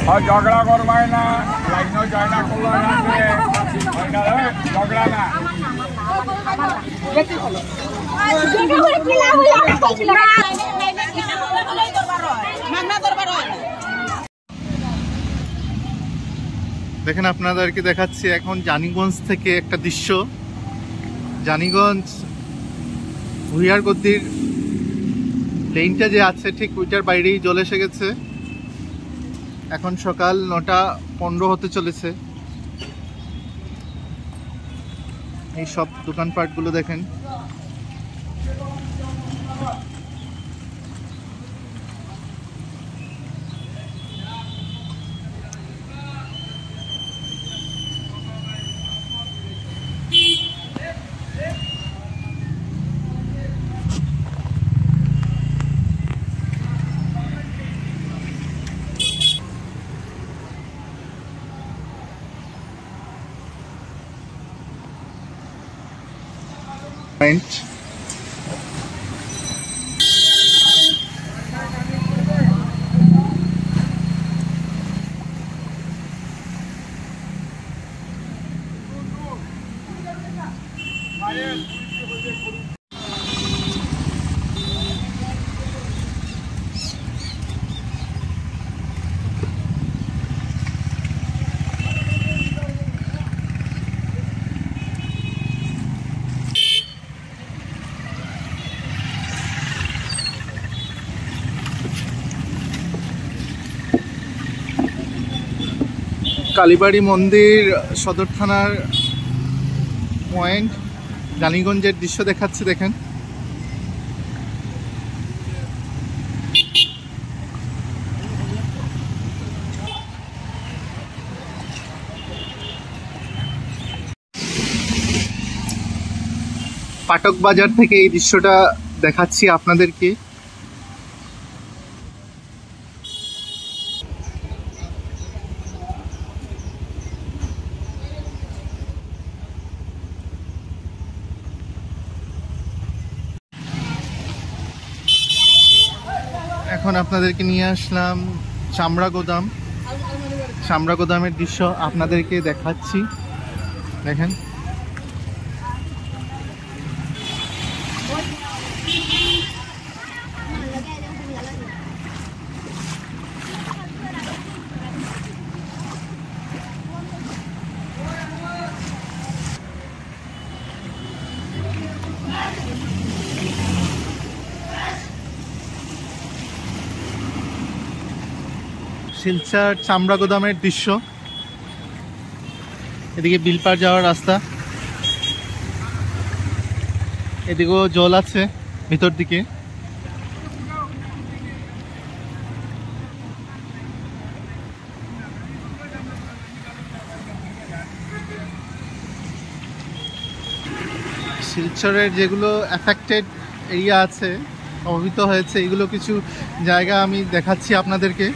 झगड़ा करवाए ना लाइन जाए ना झगड़ा ना দেখেন আপনাদেরকে দেখাচ্ছি এখন জানিগঞ্জ থেকে একটা দৃশ্য। জানিগঞ্জ ভুইয়ারগদ্দির লেনটা যে আছে ঠিক ওইটার বাইরেই জল এসে গেছে। এখন সকাল 9:15 হতে চলেছে। এই সব দোকানপাটগুলো দেখেন। কালীবাড়ি মন্দির সদর থানার পয়েন্ট জানিগঞ্জের দৃশ্য দেখাচ্ছি দেখেন। পাটক বাজার থেকে এই দৃশ্যটা দেখাচ্ছি আপনাদেরকে। এখন আপনাদেরকে নিয়ে আসলাম চামড়া গোদামের দৃশ্য আপনাদেরকে দেখাচ্ছি দেখেন। শিলচর চামড়া গোদামের দৃশ্য। এদিকে বিলপাড় যাওয়ার রাস্তা, এদিকেও জল আছে ভিতর দিকে। শিলচরের যেগুলো অ্যাফেক্টেড এরিয়া আছে, প্রভাবিত হয়েছে, এগুলো কিছু জায়গা আমি দেখাচ্ছি আপনাদেরকে।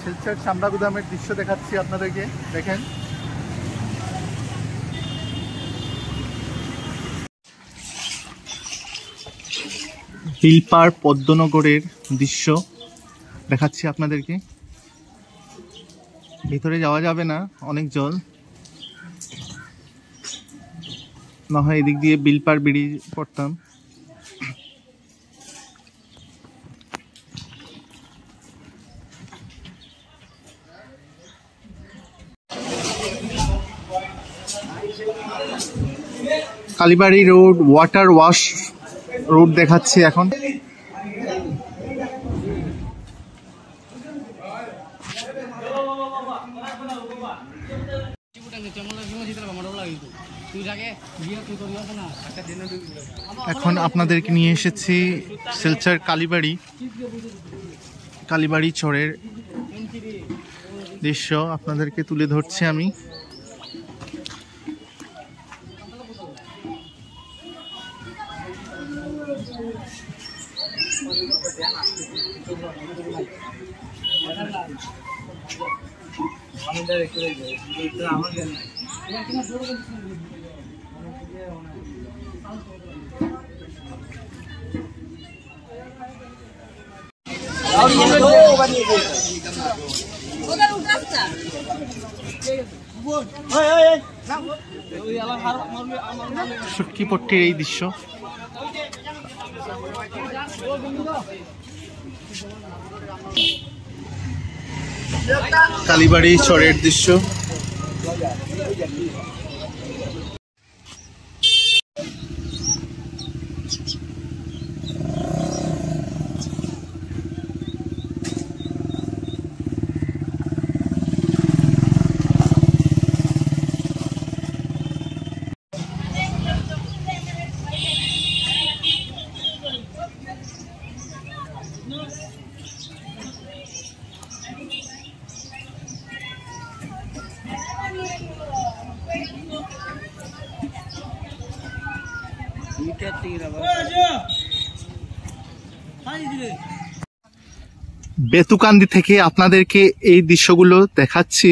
শিলচর চামড়া গোদামের দৃশ্য দেখাচ্ছি আপনাদেরকে দেখেন। বিলপাড় পদ্মনগরের দৃশ্য দেখাচ্ছি আপনাদেরকে। ভিতরে যাওয়া যাবে না, অনেক জল, না হয় এদিক দিয়ে বিলপাড় বেরিয়ে পড়তাম। কালীবাড়ি রোড ওয়াটার ওয়াশ রোড দেখাচ্ছি এখন। এখন আপনাদেরকে নিয়ে এসেছি শিলচর কালীবাড়ি চরের দৃশ্য আপনাদেরকে তুলে ধরছি আমি। শুটকি পট্টির এই দৃশ্য। কালীবাড়ি চরের দৃশ্য। বেতুকান্দি থেকে আপনাদেরকে এই দৃশ্যগুলো দেখাচ্ছি।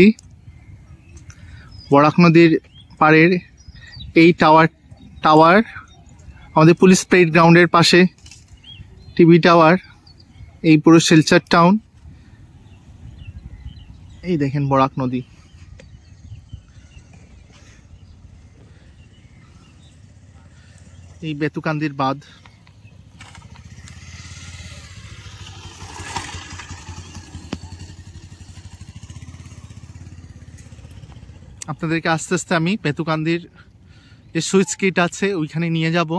বরাক নদীর পাড়ের এই টাওয়ার আমাদের পুলিশ প্যারেড গ্রাউন্ডের পাশে টিভি টাওয়ার, এই পুরো শিলচর টাউন। এই দেখেন বরাক নদী। এই বেতুকান্দির বাঁধ। আপনাদেরকে আস্তে আস্তে আমি বেতুকান্দির যে সুইচ গেট আছে ওইখানে নিয়ে যাব।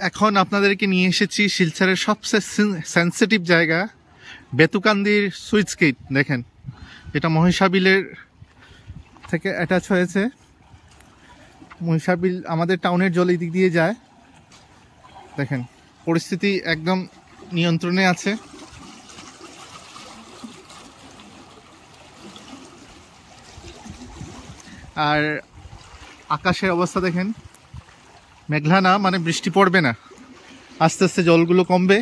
এখন আপনাদেরকে নিয়ে এসেছি শিলচরের সবচেয়ে সেন্সিটিভ জায়গা বেতুকান্দির সুইচ গেট। দেখেন, এটা মহিষাবিলের থেকে অ্যাটাচ হয়েছে। মহিষাবিল আমাদের টাউনের জল এই দিক দিয়ে যায়। দেখেন, পরিস্থিতি একদম নিয়ন্ত্রণে আছে। আর আকাশের অবস্থা দেখেন, মেঘলা না, মানে বৃষ্টি পড়বে না, আস্তে আস্তে জলগুলো কমবে।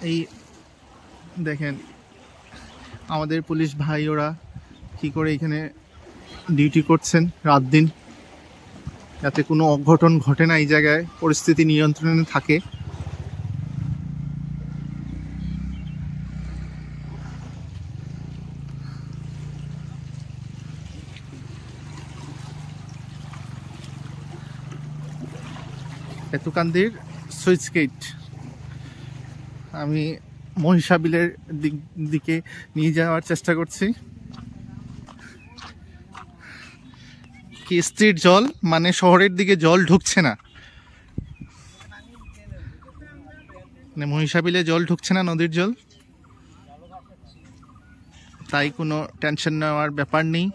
এই দেখেন আমাদের পুলিশ ভাই ওরা কি করে এখানে ডিউটি করছেন রাত দিন, যাতে কোনো অঘটন ঘটে না, এই জায়গায় পরিস্থিতি নিয়ন্ত্রণে থাকে। বেতুকান্দির সুইচ গেট আমি মহিষাবিলের দিকে নিয়ে যাওয়ার চেষ্টা করছি। কি স্থির জল, মানে শহরের দিকে জল ঢুকছে না, মানে মহিষাবিলে জল ঢুকছে না, নদীর জল, তাই কোনো টেনশন নেওয়ার ব্যাপার নেই।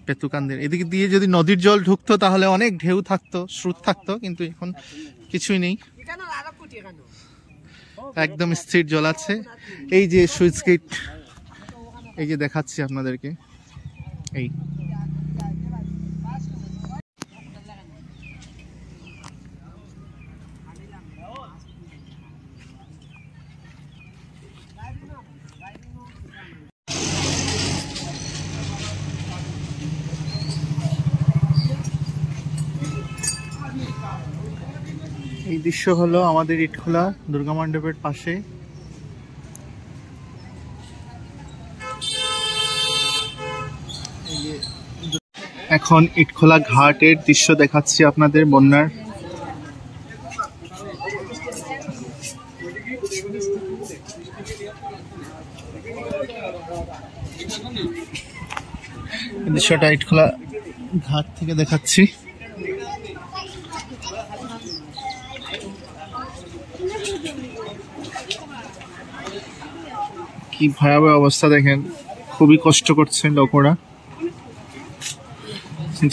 বেতুকান্দির এদিকে দিয়ে যদি নদীর জল ঢুকতো তাহলে অনেক ঢেউ থাকতো, স্রোত থাকতো, কিন্তু এখন কিছুই নেই, একদম স্থির জল আছে। এই যে সুইচ গেট, এই যে দেখাচ্ছি আপনাদেরকে, এই এই দৃশ্য হলো আমাদের ইটখোলা দুর্গা মণ্ডপের পাশে। এখন ইটখোলা ঘাটের দৃশ্য দেখাচ্ছি আপনাদের বন্যার। দৃশ্যটা ইটখোলা ঘাট থেকে দেখাচ্ছি। কি ভয়াবহ অবস্থা দেখেন, খুবই কষ্ট করছে লোকরা,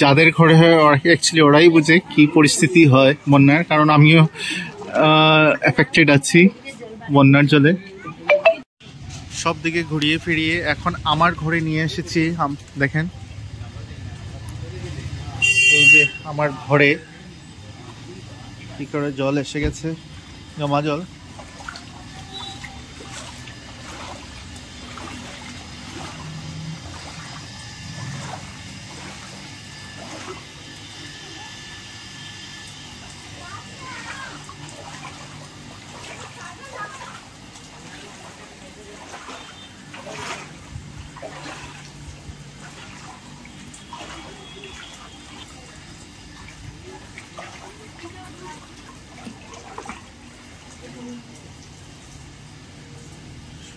যাদের ঘরে হয় অ্যাকচুয়ালি ওরাই বুঝে কি পরিস্থিতি হয় বন্যার, কারণ আমিও এফেক্টেড আছি বন্যার জলে। সব দিকে ঘুরিয়ে ফিরিয়ে এখন আমার ঘরে নিয়ে এসেছি। দেখেন, এই যে আমার ঘরে কি করে জল এসে গেছে, জমা জল।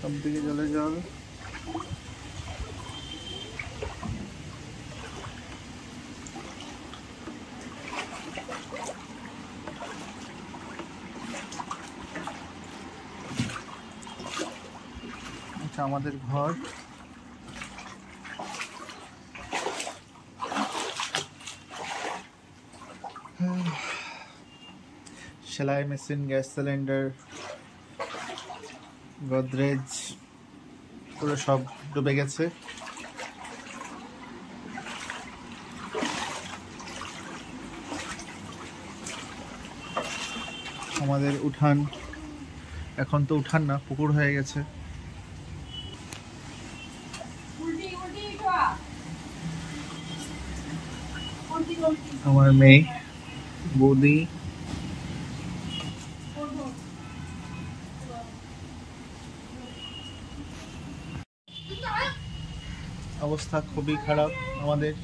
সবদিকে জলে জল। আচ্ছা, আমাদের ঘর। সেলাই মেশিন, গ্যাস সিলিন্ডার, গোদরেজ পুরো সব ডুবে গেছে। আমাদের উঠান, এখন তো উঠান না, পুকুর হয়ে গেছে। আমার মেয়ে, বৌদি, অবস্থা খুবই খারাপ আমাদের।